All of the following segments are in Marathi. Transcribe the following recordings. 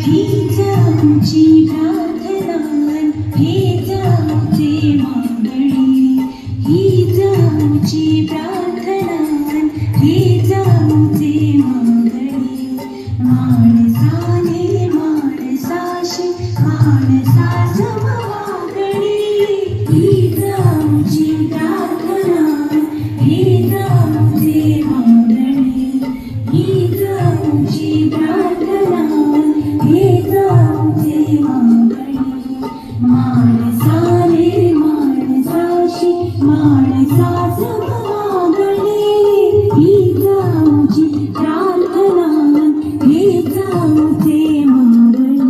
हीच आमची प्रार्थना हीच आमची मागणी हीच आमची प्रार्थना हीच आमची मागणी माणसाने माणसाशी माणसास मागणी हीच आमची प्रार्थना हीच आमची मागणी हीच आमची प्रार्थना हीच आमची मागणी माणसाने माणसाशी माणसास मागणी हीच आमची प्रार्थना हीच आमची मागणी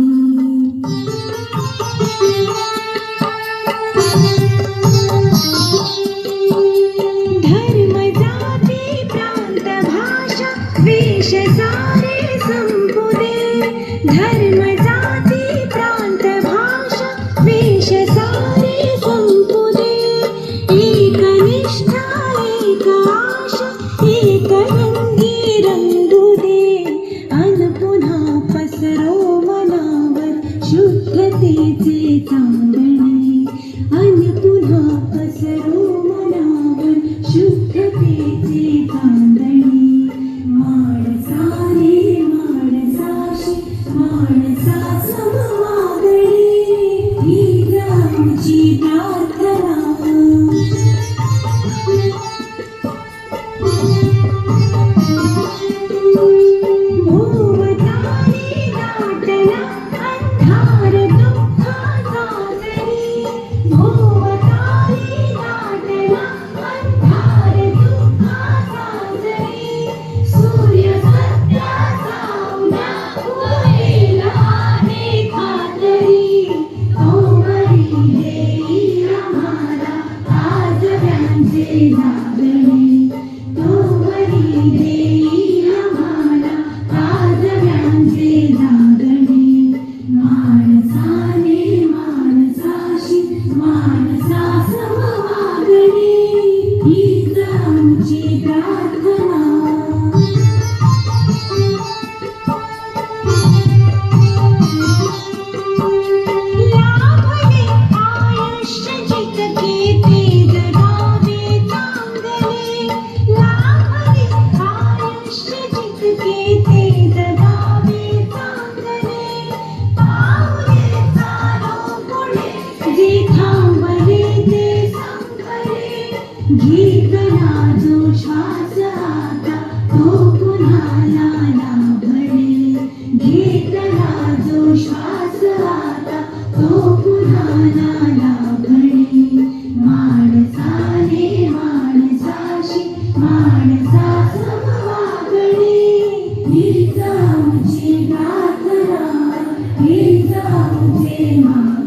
धर्म जाती प्रांत भाषा वेश सारे संपू दे धर्म जाती प्रांत भाषा वेश सारे संपू दे एक निष्ठा एक आशा एक रंगी रंगू दे अन पुन्हा पसरो मनावर शुद्धतेचे चांदणे अन पुन्हा पसरो मनावर शुद्धतेचे चांदणे माणसाने माणसाशी माणसास मागणी हीच आमची प्रार्थना भोवताली दाटला अंधार दुःखाचा जरी भोवताली दाटला अंधार दुःखाचा जरी सूर्य सत्याचा उद्या उगवेल आहे खातरी तोवरी देई आम्हाला काजव्यांचे जागणे तोवरी देई आम्हाला काजव्यांचे जागणे माणसाने माणसाशी माणसास मागणी हीच आमची प्रार्थना लाभले आयुष्य जितके ते जगावे चांगले लाभले आयुष्य जितके ते जगावे चांगले पावले चालो पुढे जे थांबले ते संपले घेतला जो श्वास आता तो पुन्हा लाभले घेतला जो श्वास आता तो पुन्हा लाभले माणसाने माणसाशी माणसास मागणी हीच आमची प्रार्थना हीच आमची मागणी